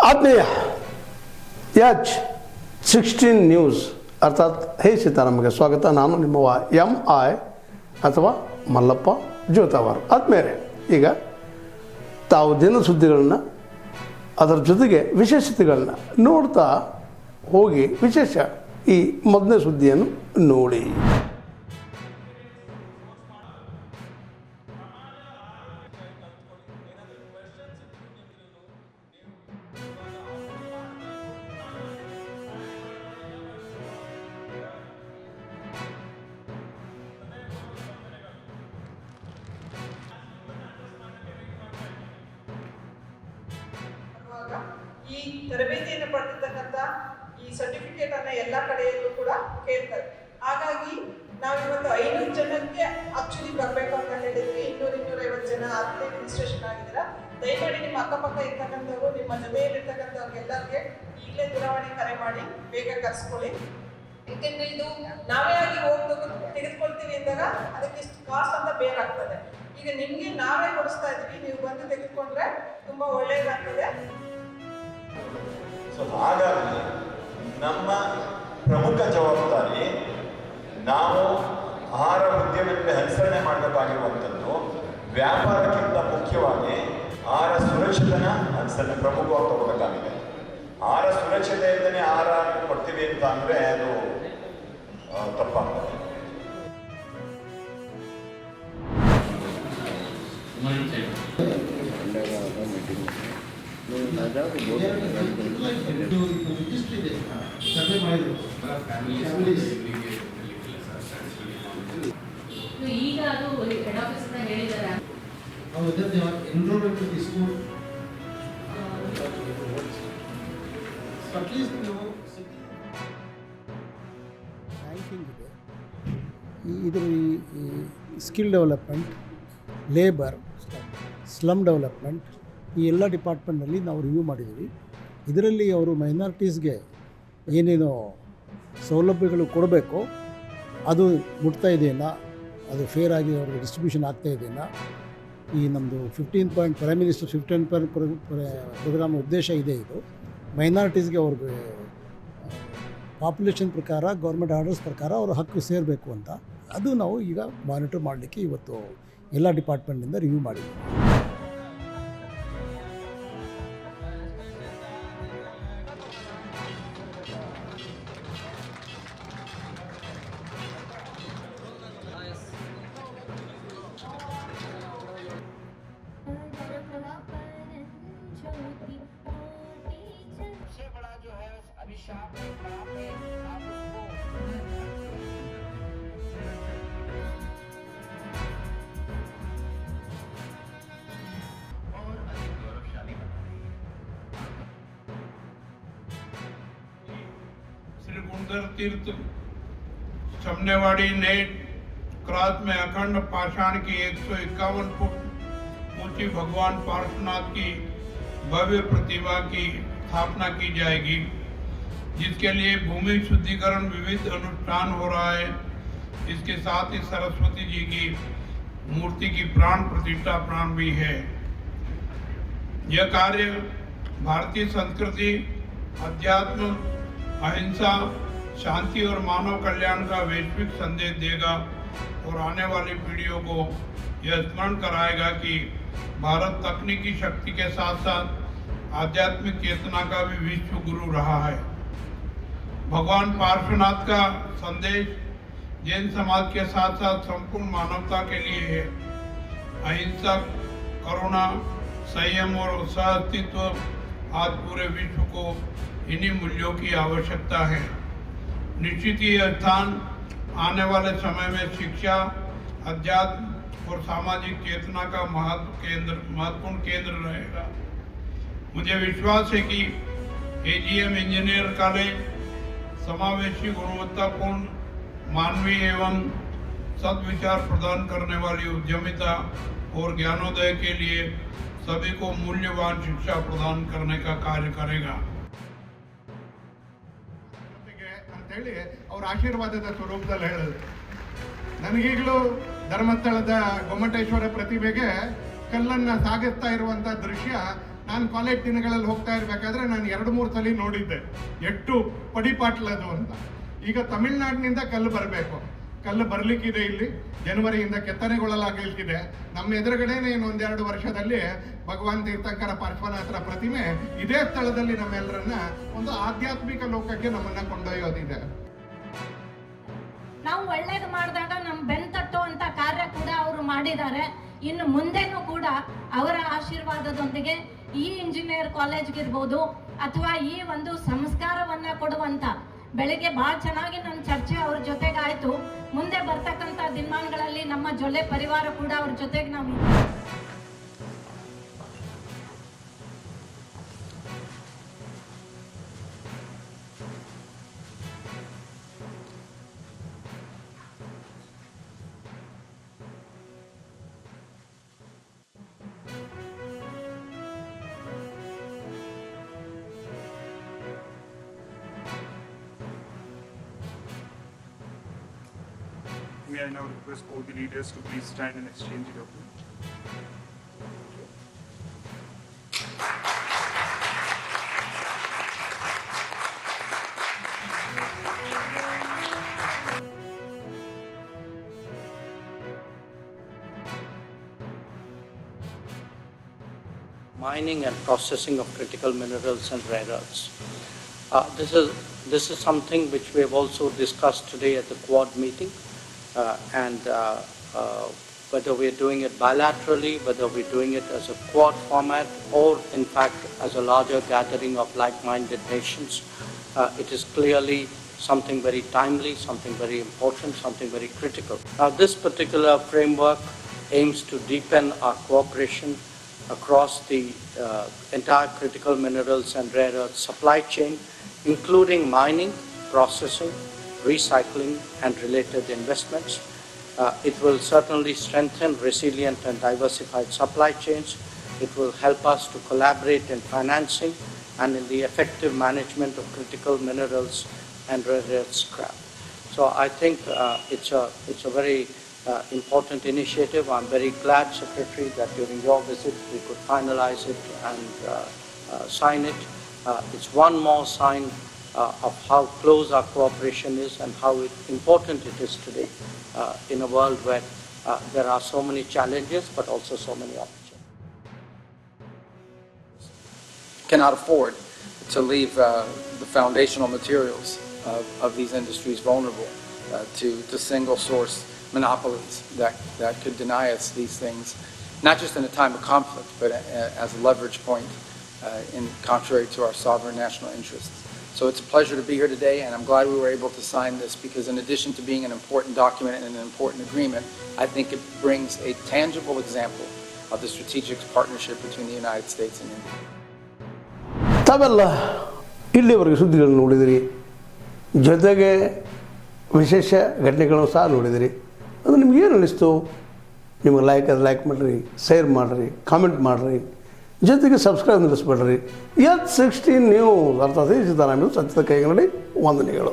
ಆತ್ಮೀಯ H16 news ಅರ್ಥಾತ್ ಹೇ ಸೀತಾರಾಮಗೆ ಸ್ವಾಗತ. ನಾನು ನಿಮ್ಮವ MI ಅಥವಾ ಮಲ್ಲಪ್ಪ ಜೋತಾವಾರ್. ಆದ್ಮೇಲೆ ಈಗ ತಾವು ದಿನ ಸುದ್ದಿಗಳನ್ನ ಅದರ ಜೊತೆಗೆ ವಿಶೇಷತೆಗಳನ್ನ ನೋಡ್ತಾ ಹೋಗಿ ವಿಶೇಷ ಈ ಮೊದಲನೇ ಸುದ್ದಿಯನ್ನು ನೋಡಿ. ಈ ತರಬೇತಿಯನ್ನು ಪಡೆದಿರ್ತಕ್ಕಂಥ ಈ ಸರ್ಟಿಫಿಕೇಟ್ ಅನ್ನ ಎಲ್ಲ ಕಡೆಯಲ್ಲೂ ಕೂಡ ಕೇಳ್ತಾರೆ. ಹಾಗಾಗಿ ನಾವಿವತ್ತು 500 ಜನಕ್ಕೆ ಆಕ್ಚುಲಿ ಬರಬೇಕು ಅಂತ ಹೇಳಿದ್ವಿ. 200-250 ಜನ ಆಗಲೇ ರಿಜಿಸ್ಟ್ರೇಷನ್ ಆಗಿದ್ದೀರಾ. ದಯಮಾಡಿ ನಿಮ್ಮ ಅಕ್ಕಪಕ್ಕ ಇರ್ತಕ್ಕಂಥವ್ರು, ನಿಮ್ಮ ಜೊತೆಯಲ್ಲಿರ್ತಕ್ಕಂಥವ್ರಿಗೆಲ್ಲರಿಗೆ ಈಗಲೇ ದೂರವಾಣಿ ಕರೆ ಮಾಡಿ ಬೇಗ ಕರೆಸ್ಕೊಳ್ಳಿ. ಯಾಕೆಂದ್ರೆ ಇದು ನಾವೇ ಆಗಿ ಹೋಗಿ ತೆಗೆದುಕೊಳ್ತೀವಿ ಅಂದಾಗ ಅದಕ್ಕೆ ಇಷ್ಟು ಕಾಸ್ಟ್ ಅಂತ ಬೇರಾಗ್ತದೆ. ಈಗ ನಿಮಗೆ ನಾವೇ ಕೊಡಿಸ್ತಾ ಇದ್ವಿ, ನೀವು ಬಂದು ತೆಗೆದುಕೊಂಡ್ರೆ ತುಂಬಾ ಒಳ್ಳೇದಾಗ್ತದೆ. ಸೊ ಹಾಗಾಗಿ ನಮ್ಮ ಪ್ರಮುಖ ಜವಾಬ್ದಾರಿ ನಾವು ಆಹಾರ ಉದ್ಯಮದಲ್ಲಿ ಅನುಸರಣೆ ಮಾಡಬೇಕಾಗಿರುವಂಥದ್ದು ವ್ಯಾಪಾರಕ್ಕಿಂತ ಮುಖ್ಯವಾಗಿ ಆಹಾರ ಸುರಕ್ಷತೆನ ಅನುಸರಣೆ ಪ್ರಮುಖವಾಗಿ ತಗೋಬೇಕಾಗಿದೆ. ಆಹಾರ ಸುರಕ್ಷತೆ ಇಲ್ಲದೇ ಆಹಾರ ಕೊಡ್ತೀವಿ ಅಂತ ಅಂದರೆ ಅದು ತಪ್ಪಾಗ್ತದೆ. ಈಗ ಅದು ಹೆಡ್ ಆಫೀಸ್ ಹೇಳಿದ್ದಾರೆ. ಎನ್ರೋಲ್ಮೆಂಟ್ ಸ್ಕೂಲ್ ಅಟ್ಲೀಸ್ಟ್ ನಾವು ಬ್ಯಾಂಕಿಂಗ್ ಇದೆ, ಇದರ skill development, labour, slum development, ಈ ಎಲ್ಲ ಡಿಪಾರ್ಟ್ಮೆಂಟ್ನಲ್ಲಿ ನಾವು ರಿವ್ಯೂ ಮಾಡಿದ್ದೀವಿ. ಇದರಲ್ಲಿ ಅವರು ಮೈನಾರಿಟೀಸ್ಗೆ ಏನೇನು ಸೌಲಭ್ಯಗಳು ಕೊಡಬೇಕು ಅದು ಮುಟ್ತಾ ಇದೆಯಲ್ಲ, ಅದು ಫೇರ್ ಆಗಿ ಅವ್ರಿಗೆ ಡಿಸ್ಟ್ರಿಬ್ಯೂಷನ್ ಆಗ್ತಾ ಇದೆಯಲ್ಲ. ಈ ನಮ್ಮದು 15 point prime minister 15 point programme ಉದ್ದೇಶ ಇದೆ. ಇದು ಮೈನಾರಿಟೀಸ್ಗೆ ಅವ್ರಿಗೆ ಪಾಪ್ಯುಲೇಷನ್ ಪ್ರಕಾರ ಗೌರ್ಮೆಂಟ್ ಆರ್ಡರ್ಸ್ ಪ್ರಕಾರ ಅವ್ರ ಹಕ್ಕು ಸೇರಬೇಕು ಅಂತ, ಅದು ನಾವು ಈಗ ಮಾನಿಟರ್ ಮಾಡಲಿಕ್ಕೆ ಇವತ್ತು ಎಲ್ಲ ಡಿಪಾರ್ಟ್ಮೆಂಟಿಂದ ರಿವ್ಯೂ ಮಾಡಿದ್ದೀವಿ. श्री गुंडर तीर्थ समनेवाड़ी नेट क्रॉस में अखंड पाषाण की 151 फुट ऊंची भगवान पार्श्वनाथ की भव्य प्रतिमा की स्थापना की जाएगी, जिसके लिए भूमि शुद्धिकरण विविध अनुष्ठान हो रहा है। इसके साथ ही सरस्वती जी की मूर्ति की प्राण प्रतिष्ठा प्राण भी है। यह कार्य भारतीय संस्कृति, अध्यात्म, अहिंसा, शांति और मानव कल्याण का वैश्विक संदेश देगा और आने वाली पीढ़ियों को यह स्मरण कराएगा कि भारत तकनीकी शक्ति के साथ साथ आध्यात्मिक चेतना का भी विश्व गुरु रहा है। भगवान पार्श्वनाथ का संदेश जैन समाज के साथ साथ संपूर्ण मानवता के लिए है। अहिंसा, करुणा, संयम और सह-अस्तित्व आज पूरे विश्व को इन्हीं मूल्यों की आवश्यकता है। निश्चित ही यह स्थान आने वाले समय में शिक्षा, अध्यात्म और सामाजिक चेतना का महत्वपूर्ण केंद्र रहेगा। मुझे विश्वास है कि AGM इंजीनियर कॉलेज समावेशी, गुणवत्तापूर्ण, मानवीय एवं सद्विचार प्रदान करने वाली उद्यमिता और ज्ञानोदय के लिए सभी को मूल्यवान शिक्षा प्रदान करने का कार्य करेगा। ಅಂತೇಳಿ ಅವ್ರ ಆಶೀರ್ವಾದದ ಸ್ವರೂಪದಲ್ಲಿ ಹೇಳೋದು. ನನಗೀಗಲೂ ಧರ್ಮಸ್ಥಳದ ಗೊಮ್ಮಟೇಶ್ವರ ಪ್ರತಿಮೆಗೆ ಕಲ್ಲನ್ನು ಸಾಗಿಸ್ತಾ ಇರುವಂಥ ದೃಶ್ಯ ನಾನು ಕಾಲೇಜ್ ದಿನಗಳಲ್ಲಿ ಹೋಗ್ತಾ ಇರಬೇಕಾದ್ರೆ ನಾನು 2-3 ಸಲ ನೋಡಿದ್ದೆ ಎಷ್ಟು ಪಡಿಪಾಟ್ಲದು ಅಂತ. ಈಗ ತಮಿಳ್ನಾಡಿನಿಂದ ಕಲ್ಲು ಬರಬೇಕು, ಕಲ್ಲು ಬರಲಿಕ್ಕಿದೆ, ಇಲ್ಲಿ ಜನವರಿಯಿಂದ ಕೆತ್ತನೆಗೊಳ್ಳಲಾಗಲಿಕ್ಕಿದೆ. ನಮ್ಮ ಎದುರುಗಡೆನೇ ಇನ್ನೊಂದು 2 ವರ್ಷದಲ್ಲಿ ಭಗವಾನ್ ತೀರ್ಥಂಕರ ಪಾರ್ಶ್ವನಾಥರ ಪ್ರತಿಮೆ ಇದೇ ಸ್ಥಳದಲ್ಲಿ ನಮ್ಮೆಲ್ಲರನ್ನ ಒಂದು ಆಧ್ಯಾತ್ಮಿಕ ಲೋಕಕ್ಕೆ ನಮ್ಮನ್ನ ಕೊಂಡೊಯ್ಯೋದಿದೆ. ನಾವು ಒಳ್ಳೇದು ಮಾಡಿದಾಗ ನಮ್ಮ ಬೆನ್ ತಟ್ಟುವಂತ ಕಾರ್ಯ ಕೂಡ ಅವರು ಮಾಡಿದ್ದಾರೆ. ಇನ್ನು ಮುಂದೆನೂ ಕೂಡ ಅವರ ಆಶೀರ್ವಾದದೊಂದಿಗೆ ಈ ಇಂಜಿನಿಯರ್ ಕಾಲೇಜ್ಗಿರ್ಬೋದು ಅಥವಾ ಈ ಒಂದು ಸಂಸ್ಕಾರವನ್ನ ಕೊಡುವಂತ, ಬೆಳಿಗ್ಗೆ ಬಹಳ ಚೆನ್ನಾಗಿ ನನ್ನ ಚರ್ಚೆ ಅವ್ರ ಜೊತೆಗೆ ಆಯ್ತು. ಮುಂದೆ ಬರ್ತಕ್ಕಂಥ ದಿನಮಾನಗಳಲ್ಲಿ ನಮ್ಮ ಜೊಲ್ಲೆ ಪರಿವಾರ ಕೂಡ ಅವ್ರ ಜೊತೆಗೆ ನಾವು May I now request all the leaders to please stand and exchange the document. Mining and processing of critical minerals and rare earths. This is something which we have also discussed today at the Quad meeting, and whether we're doing it bilaterally, whether we're doing it as a Quad format, or in fact as a larger gathering of like-minded nations, it is clearly something very timely, something very important, something very critical. This particular framework aims to deepen our cooperation across the entire critical minerals and rare earth supply chain, including mining, processing, recycling, and related investments. It will certainly strengthen resilient and diversified supply chains. It will help us to collaborate in financing and in the effective management of critical minerals and rare earth scrap. So I think it's a very important initiative. I'm very glad, Secretary, that during your visit we could finalize it and sign it. It's one more sign of how close our cooperation is and how important it is today in a world where there are so many challenges but also so many opportunities. Cannot afford to leave the foundational materials of these industries vulnerable to single source monopolies that could deny us these things, not just in a time of conflict, but as a leverage point in contrary to our sovereign national interests. So it's a pleasure to be here today, and I'm glad we were able to sign this, because in addition to being an important document and an important agreement, I think it brings a tangible example of the strategic partnership between the United States and India. ತಾವೆಲ್ಲ ಇಲ್ಲಿವರೆಗೆ ಸುದ್ದಿಗಳನ್ನು ನೋಡಿದಿರಿ, ಜೊತೆಗೆ ವಿಶೇಷ ಘಟನೆಗಳನ್ನು ಸಹ ನೋಡಿದಿರಿ. ಅದು ನಿಮ್ಗೆ ಏನು ಅನ್ನಿಸ್ತು? ನಿಮಗೆ ಲೈಕ್ ಮಾಡಿರಿ, ಶೇರ್ ಮಾಡಿರಿ, ಕಾಮೆಂಟ್ ಮಾಡಿರಿ, ಜೊತೆಗೆ ಸಬ್ಸ್ಕ್ರೈಬ್ ನಿಲ್ಲಿಸ್ಬೇಡ್ರಿ. H16 ನ್ಯೂಸ್ ಅರ್ಥಾತ್ ಸಿದ್ದರಾಮಯ್ಯ ಸತ್ಯದ ಕೈಗನ್ನಡಿ ವಂದನೆಗಳು.